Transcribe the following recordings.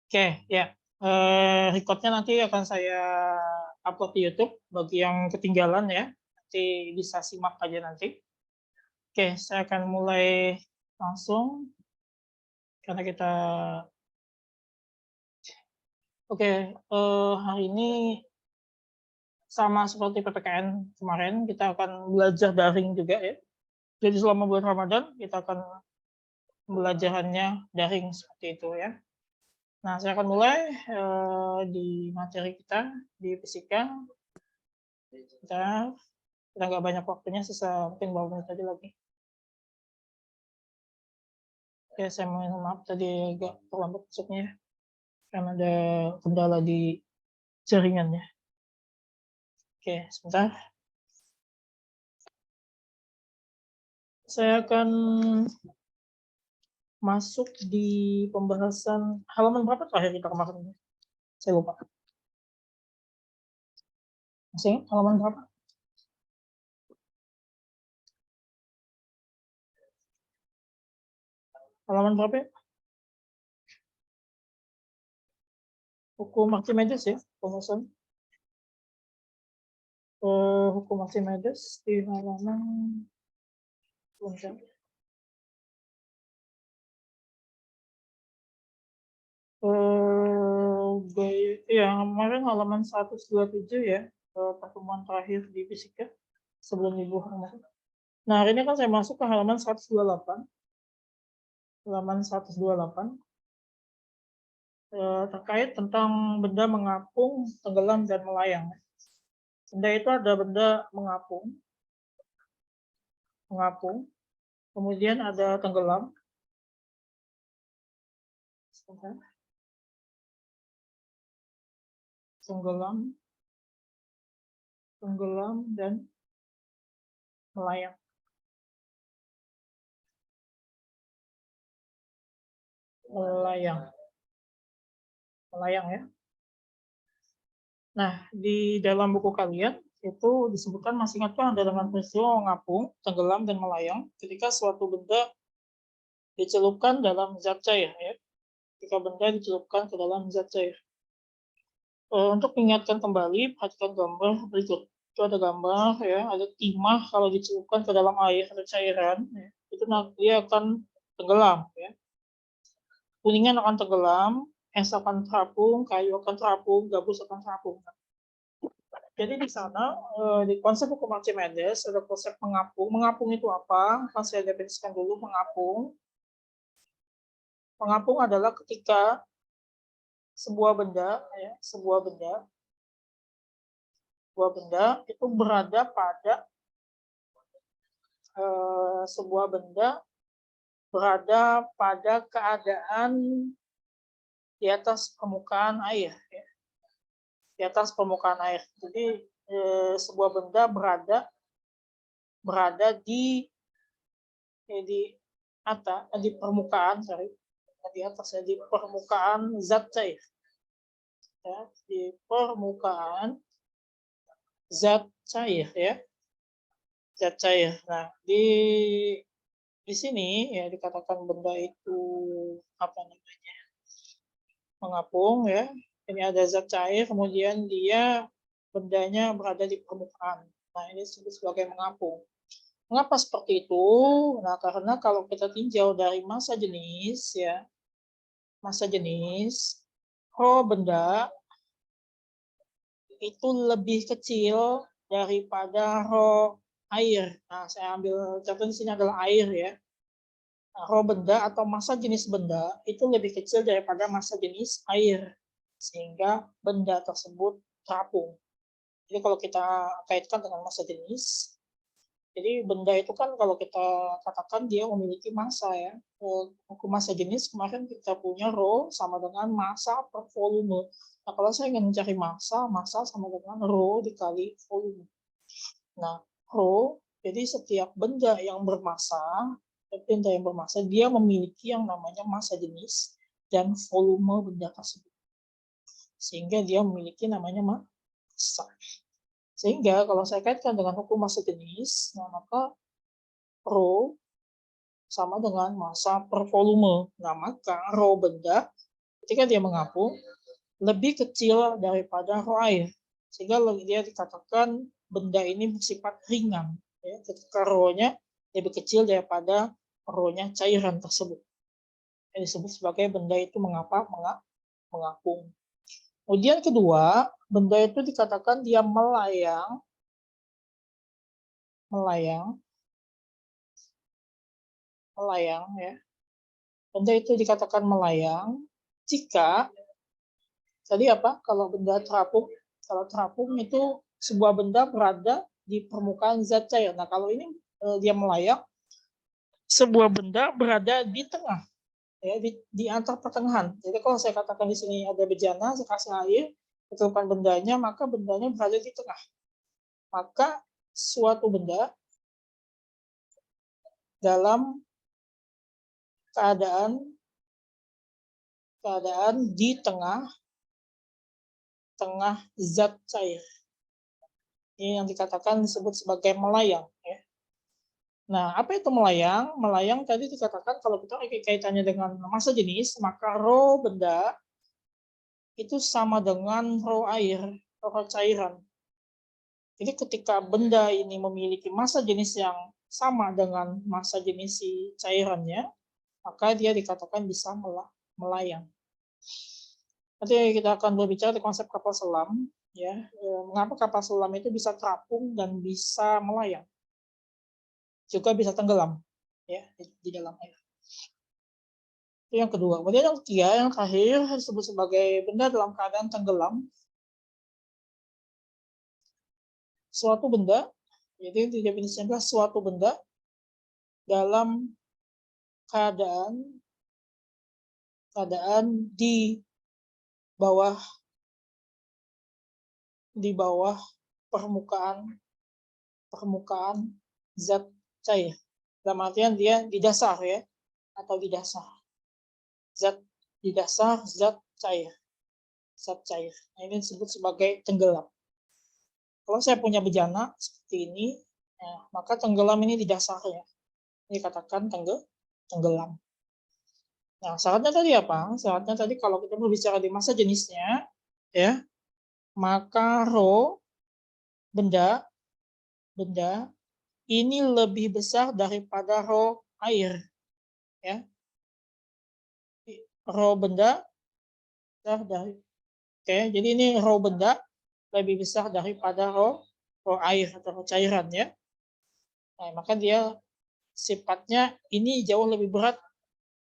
Oke, ya. Recordnya nanti akan saya upload di YouTube bagi yang ketinggalan ya. Nanti bisa simak aja nanti. Oke, saya akan mulai langsung karena kita hari ini sama seperti PPKN kemarin, kita akan belajar daring juga ya. Jadi selama bulan Ramadan kita akan pembelajarannya daring seperti itu ya. Nah, saya akan mulai di materi kita di fisika. Kita nggak banyak waktunya, sisa mungkin beberapa menit aja lagi. Oke, saya mohon maaf tadi agak terlambat masuknya ya, karena ada kendala di jaringannya. Oke, sebentar. Saya akan masuk di pembahasan halaman berapa terakhir kita kemarin? Saya lupa. Masih ingat halaman berapa? Halaman berapa ya? Hukum Archimedes ya, pembahasan. Hukum Archimedes di halaman ya kemarin halaman 127 ya, pertemuan terakhir di fisika sebelum libur kemarin. Nah, hari ini kan saya masuk ke halaman 128. Halaman 128 terkait tentang benda mengapung, tenggelam, dan melayang. Benda itu ada benda mengapung, kemudian ada tenggelam, dan melayang. Melayang ya. Nah, di dalam buku kalian itu disebutkan, masih ingat kan, ada dengan peristiwa mengapung, tenggelam, dan melayang ketika suatu benda dicelupkan dalam zat cair ya. Ketika benda dicelupkan ke dalam zat cair. Untuk mengingatkan kembali, perhatikan gambar berikut. Itu ada gambar ya, ada timah kalau dicelupkan ke dalam air atau cairan ya, itu dia akan tenggelam ya. Kuningan akan tenggelam, es akan terapung, kayu akan terapung, gabus akan terapung. Jadi di sana di konsep hukum Archimedes ada konsep mengapung. Mengapung itu apa? Akan saya definisikan dulu mengapung. Mengapung adalah ketika sebuah benda itu berada pada keadaan di atas permukaan air ya. Di atas permukaan air. Jadi sebuah benda berada di permukaan, di atas ya, di permukaan zat cair. Ya, di permukaan zat cair ya. Zat cair. Nah, di sini ya dikatakan benda itu mengapung ya. Ini ada zat cair, kemudian bendanya berada di permukaan. Nah, ini disebut sebagai mengapung. Mengapa seperti itu? Nah, karena kalau kita tinjau dari massa jenis ya, rho benda itu lebih kecil daripada rho air. Nah, saya ambil contoh di sini adalah air ya. Nah, rho benda atau massa jenis benda itu lebih kecil daripada massa jenis air, sehingga benda tersebut terapung. Jadi kalau kita kaitkan dengan massa jenis, jadi benda itu kan kalau kita katakan dia memiliki massa ya. Hukum massa jenis kemarin kita punya rho sama dengan massa per volume. Nah, kalau saya ingin mencari massa sama dengan rho dikali volume. Nah, rho, jadi setiap benda yang bermassa, dia memiliki yang namanya massa jenis dan volume benda tersebut. Sehingga dia memiliki namanya massa. Sehingga kalau saya kaitkan dengan hukum massa jenis, nah maka rho sama dengan massa per volume. Nah, maka rho benda ketika dia mengapung lebih kecil daripada roh air, sehingga dia dikatakan benda ini bersifat ringan, ya, ketika rohnya lebih kecil daripada rohnya cairan tersebut. Yang disebut sebagai benda itu mengapung. Kemudian kedua, benda itu dikatakan dia melayang ya. Benda itu dikatakan melayang jika tadi apa? Kalau benda terapung, kalau terapung itu sebuah benda berada di permukaan zat cair. Nah, kalau ini dia melayang, sebuah benda berada di tengah, ya, di antar pertengahan. Jadi kalau saya katakan di sini ada bejana, saya kasih air, ketutupan bendanya, maka bendanya berada di tengah. Maka suatu benda dalam keadaan di tengah zat cair. Ini yang dikatakan disebut sebagai melayang. Ya. Nah, apa itu melayang? Melayang tadi dikatakan kalau kita kaitannya dengan massa jenis, maka rho benda itu sama dengan rho air, rho cairan. Jadi ketika benda ini memiliki massa jenis yang sama dengan massa jenis si cairannya, maka dia dikatakan bisa melayang. Nanti kita akan berbicara di konsep kapal selam, ya. Mengapa kapal selam itu bisa terapung dan bisa melayang, juga bisa tenggelam, ya, di dalam air. Itu yang kedua. Kemudian yang ketiga, yang terakhir disebut sebagai benda dalam keadaan tenggelam. Suatu benda, jadi definisinya adalah suatu benda dalam keadaan di bawah permukaan zat cair. Dalam artian dia di dasar, ya, atau di dasar zat cair. Nah, ini disebut sebagai tenggelam. Kalau saya punya bejana seperti ini, ya, maka tenggelam ini di dasarnya. Ini dikatakan tenggelam. Nah, syaratnya tadi apa? Syaratnya tadi kalau kita berbicara di massa jenisnya, ya, maka rho benda ini lebih besar daripada rho air, ya. Rho benda besar dari, oke, jadi ini rho benda lebih besar daripada rho air atau cairan, ya. Nah, maka dia sifatnya ini jauh lebih berat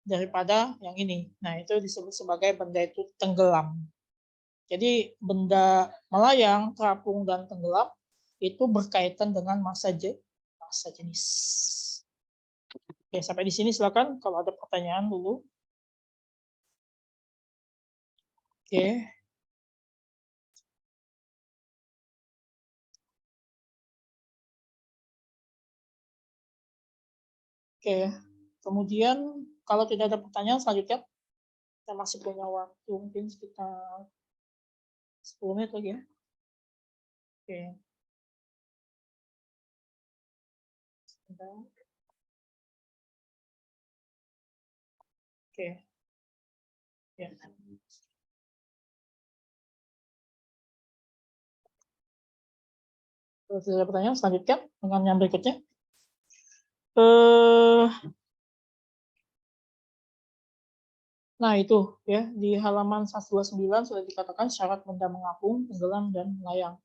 daripada yang ini. Nah, itu disebut sebagai benda itu tenggelam. Jadi benda melayang, terapung, dan tenggelam itu berkaitan dengan massa jenis. Oke, sampai di sini silakan kalau ada pertanyaan dulu. Oke. Oke, kemudian kalau tidak ada pertanyaan selanjutnya, kita masih punya waktu mungkin sekitar 10 menit lagi, ya. Oke. Oke. Ya. Kalau tidak ada pertanyaan, selanjutnya dengan yang berikutnya. Nah, itu, ya, di halaman 129 sudah dikatakan syarat benda mengapung, tenggelam, dan melayang.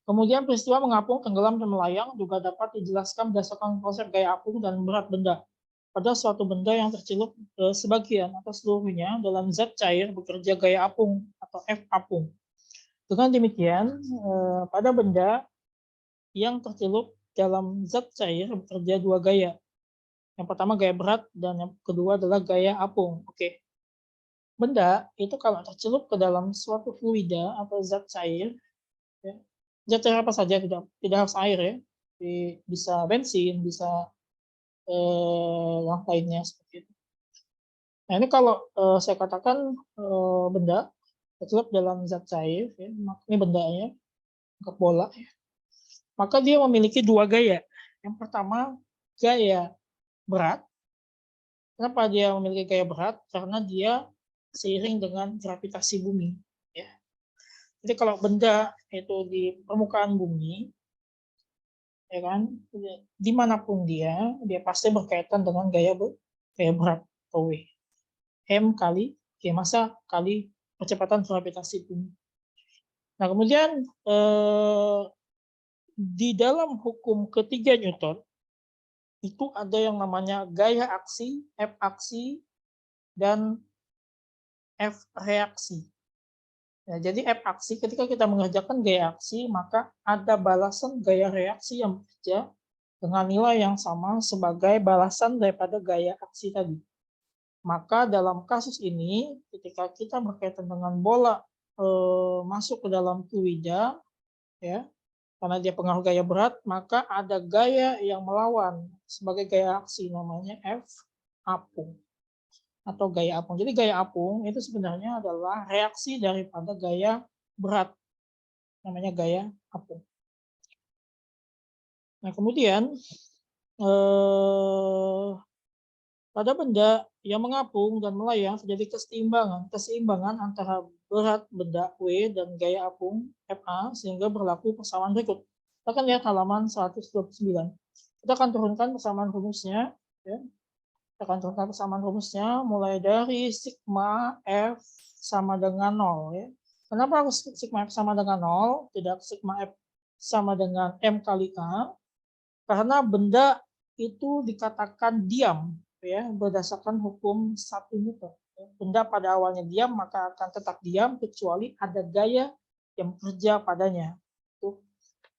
Kemudian peristiwa mengapung, tenggelam, dan melayang juga dapat dijelaskan berdasarkan konsep gaya apung dan berat benda. Pada suatu benda yang tercelup sebagian atau seluruhnya dalam zat cair bekerja gaya apung atau F apung. Dengan demikian, pada benda yang tercelup dalam zat cair bekerja dua gaya. Yang pertama gaya berat dan yang kedua adalah gaya apung. Oke. Benda itu kalau tercelup ke dalam suatu fluida atau zat cair, ya, zat cair apa saja, tidak harus air, ya, bisa bensin, bisa yang lainnya seperti itu. Nah, ini kalau saya katakan benda tercelup dalam zat cair, ya, ini bendanya anggap bola, ya, maka dia memiliki dua gaya. Yang pertama gaya berat, Kenapa dia memiliki gaya berat? Karena dia seiring dengan gravitasi bumi. Ya. Jadi kalau benda itu di permukaan bumi, ya kan, dimanapun dia pasti berkaitan dengan gaya berat atau W. M kali G massa kali percepatan gravitasi bumi. Nah kemudian di dalam hukum ketiga Newton itu ada yang namanya gaya aksi, F aksi, dan F reaksi. Ya, jadi F aksi ketika kita mengerjakan gaya aksi maka ada balasan gaya reaksi yang bekerja dengan nilai yang sama sebagai balasan daripada gaya aksi tadi. Maka dalam kasus ini ketika kita berkaitan dengan bola masuk ke dalam fluida, ya, karena dia pengaruh gaya berat, maka ada gaya yang melawan sebagai gaya aksi namanya F apung atau gaya apung. Jadi gaya apung itu sebenarnya adalah reaksi daripada gaya berat, namanya gaya apung. Nah kemudian pada benda yang mengapung dan melayang terjadi keseimbangan antara berat benda W dan gaya apung FA sehingga berlaku persamaan berikut. Kita akan lihat halaman 129. Kita akan turunkan persamaan rumusnya. Ya. Kita akan turunkan persamaan rumusnya mulai dari sigma F sama dengan 0. Ya. Kenapa harus sigma F sama dengan 0? Tidak sigma F sama dengan M kali A? Karena benda itu dikatakan diam, ya, berdasarkan hukum 1 Newton. Benda pada awalnya diam maka akan tetap diam kecuali ada gaya yang bekerja padanya. Itu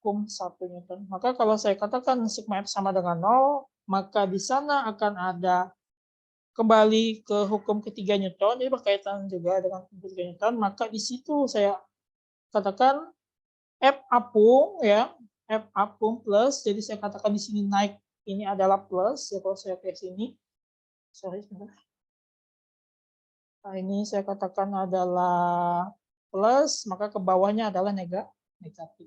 hukum 1 Newton. Maka kalau saya katakan sigma F sama dengan 0, maka di sana akan ada kembali ke hukum ketiga Newton, ini berkaitan juga dengan hukum ketiga Newton, maka di situ saya katakan F apung, ya, F apung plus, jadi saya katakan di sini naik ini adalah plus, ya kalau saya ke sini, sorry sebentar. Nah, ini saya katakan adalah plus, maka ke bawahnya adalah negatif.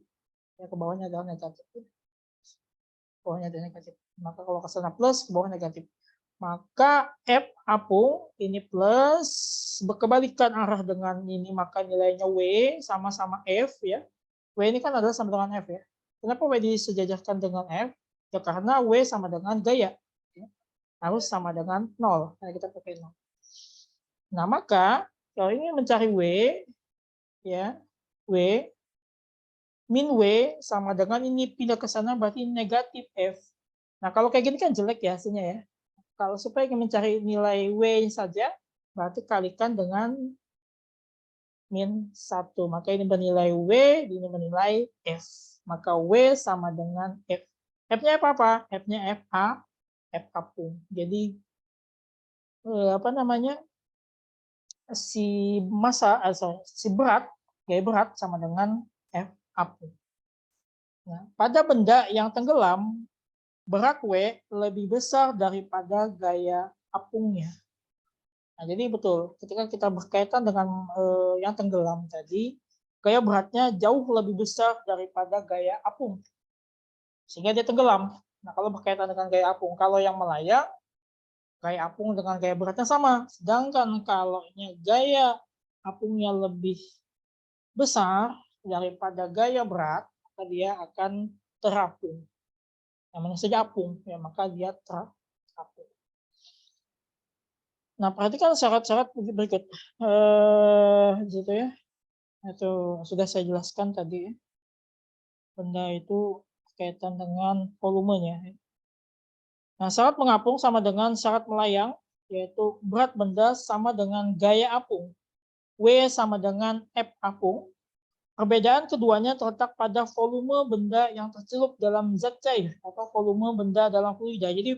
Ya, ke bawahnya adalah negatif. Bawahnya adalah negatif. Maka kalau ke sana plus, ke bawah negatif. Maka F apung ini plus, berkebalikan arah dengan ini, maka nilainya W sama-sama F, ya. W ini kan adalah sama dengan F, ya. Kenapa W disejajarkan dengan F? Ya karena W sama dengan gaya. Ya. Harus sama dengan 0. Nah, kita pakai 0. Nah, maka kalau ingin mencari W, ya, W, min W sama dengan ini pindah ke sana berarti negatif F. Nah, kalau kayak gini kan jelek ya hasilnya ya. Kalau supaya ingin mencari nilai W saja, berarti kalikan dengan min 1. Maka ini bernilai W, ini bernilai F. Maka W sama dengan F. F-nya apa? F-nya FA, F apung. Jadi apa namanya? Si massa, si berat, gaya berat sama dengan F apung. Nah, pada benda yang tenggelam, berat W lebih besar daripada gaya apungnya. Nah, jadi betul, ketika kita berkaitan dengan yang tenggelam tadi, gaya beratnya jauh lebih besar daripada gaya apung. Sehingga dia tenggelam. Nah, kalau berkaitan dengan gaya apung, kalau yang melayang, gaya apung dengan gaya beratnya sama. Sedangkan kalau gaya apungnya lebih besar daripada gaya berat, maka dia akan terapung. Namanya saja apung, ya maka dia terapung. Nah, perhatikan syarat-syarat berikut. Gitu ya. Itu sudah saya jelaskan tadi. Ya. Benda itu berkaitan dengan volumenya. Nah, syarat mengapung sama dengan syarat melayang, yaitu berat benda sama dengan gaya apung. W sama dengan F apung. Perbedaan keduanya terletak pada volume benda yang tercelup dalam zat cair atau volume benda dalam fluida. Jadi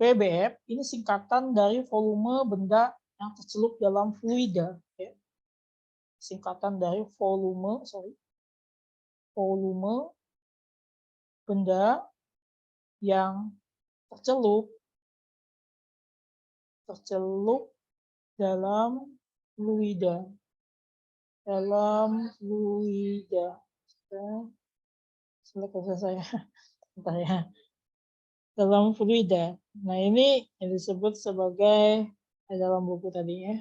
PBF ini singkatan dari volume benda yang tercelup dalam fluida. Ya. Singkatan dari volume benda yang tercelup dalam fluida. Selesai saya. Bentar ya. dalam fluida. Nah, ini yang disebut sebagai dalam buku tadi ya.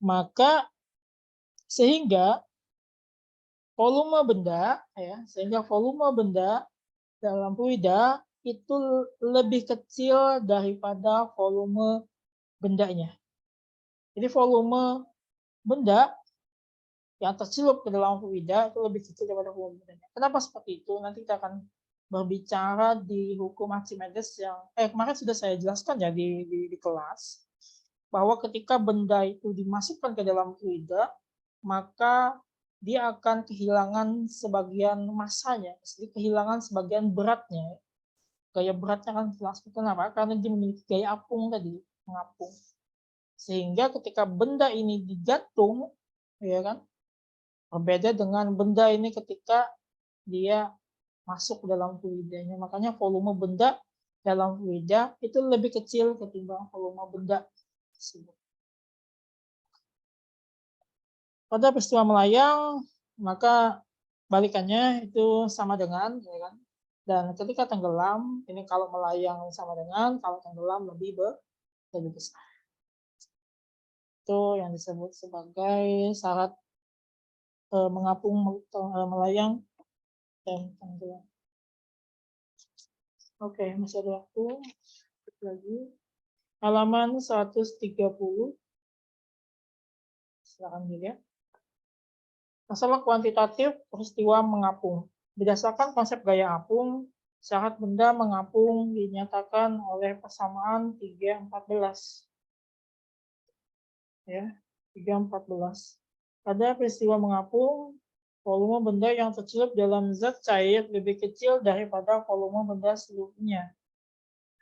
Maka sehingga volume benda dalam fluida itu lebih kecil daripada volume bendanya. Jadi volume benda yang tercelup ke dalam fluida itu lebih kecil daripada volume bendanya. Kenapa seperti itu? Nanti kita akan berbicara di hukum Archimedes yang kemarin sudah saya jelaskan ya di kelas, bahwa ketika benda itu dimasukkan ke dalam fluida, maka dia akan kehilangan sebagian masanya, jadi kehilangan sebagian beratnya. Gaya beratnya akan hilang. Kenapa? Karena dia memiliki gaya apung tadi, mengapung. Sehingga ketika benda ini digantung, ya kan, berbeda dengan benda ini ketika dia masuk ke dalam fluidanya. Makanya volume benda dalam fluida itu lebih kecil ketimbang volume benda tersebut. Pada peristiwa melayang, maka balikannya itu sama dengan, ya kan? Dan ketika tenggelam, ini kalau melayang sama dengan, kalau tenggelam lebih besar. Itu yang disebut sebagai syarat mengapung, melayang, dan tenggelam. Oke, masih ada waktu. Lagi. Halaman 130. Silakan dilihat. Masalah kuantitatif peristiwa mengapung. Berdasarkan konsep gaya apung, syarat benda mengapung dinyatakan oleh persamaan 3,14. Ya, 3,14. Pada peristiwa mengapung, volume benda yang tercelup dalam zat cair lebih kecil daripada volume benda seluruhnya.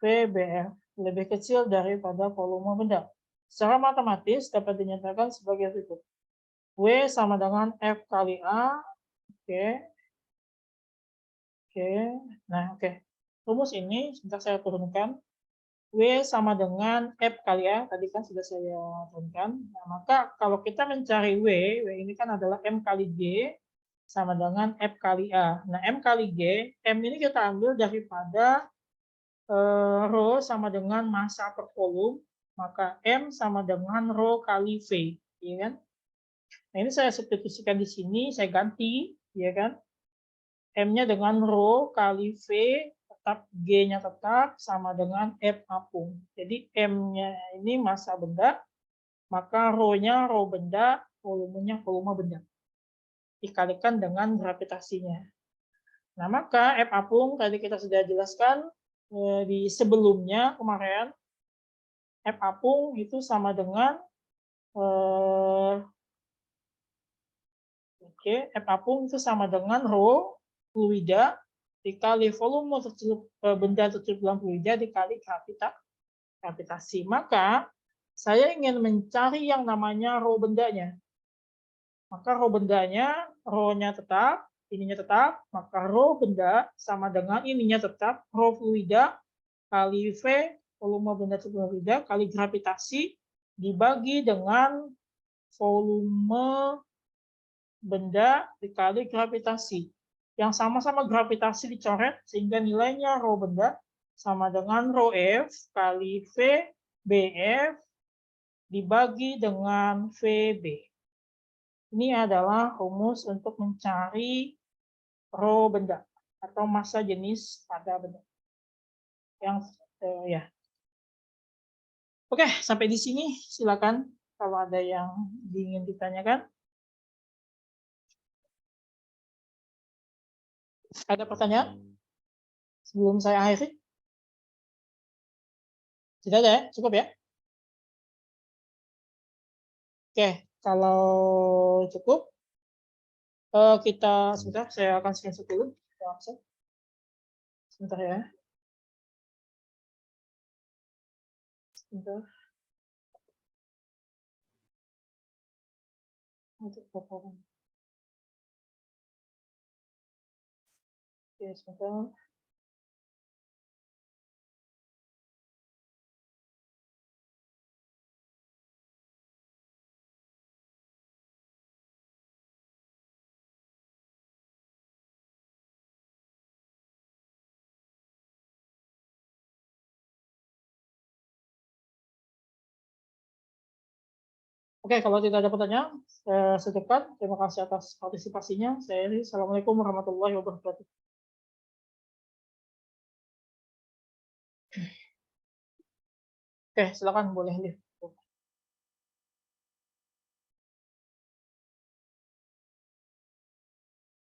VBF lebih kecil daripada volume benda. Secara matematis dapat dinyatakan sebagai berikut. W sama dengan F kali A. Oke. Nah, oke. Rumus ini sebentar saya turunkan. W sama dengan F kali A. Tadi kan sudah saya turunkan. Nah, maka kalau kita mencari W ini kan adalah M kali G sama dengan F kali A. Nah, M kali G, M ini kita ambil daripada rho sama dengan massa per volume, maka M sama dengan rho kali V, ya kan? Nah, ini saya substitusikan di sini, saya ganti, ya kan? M-nya dengan rho kali V, tetap G-nya tetap sama dengan F apung. Jadi M-nya ini massa benda, maka rho-nya rho benda, volumenya volume benda. Dikalikan dengan gravitasinya. Nah, maka F apung tadi kita sudah jelaskan di sebelumnya kemarin, F apung itu sama dengan F apung itu sama dengan rho fluida dikali volume tercelup benda tercelup dalam fluida dikali gravitasi. Maka saya ingin mencari yang namanya rho bendanya. Maka rho bendanya, rho-nya tetap, ininya tetap, maka rho benda sama dengan ininya tetap, rho fluida kali V, volume benda tercelup fluida, kali gravitasi, dibagi dengan volume benda dikali gravitasi. Yang sama-sama gravitasi dicoret, sehingga nilainya rho benda sama dengan rho F kali V BF dibagi dengan VB. Ini adalah rumus untuk mencari rho benda atau massa jenis pada benda. Yang ya. Oke, sampai di sini silakan kalau ada yang ingin ditanyakan. Ada pertanyaan sebelum saya akhiri? Tidak ada ya? Cukup ya? Oke, kalau cukup, kita sebentar, saya akan screenshot dulu. Sebentar ya. Sebentar. Untuk paparan. Oke, sebentar. Oke, kalau tidak ada pertanyaan, saya cukupkan. Terima kasih atas partisipasinya. Saya Eri. Assalamualaikum warahmatullahi wabarakatuh. Oke, silakan boleh live.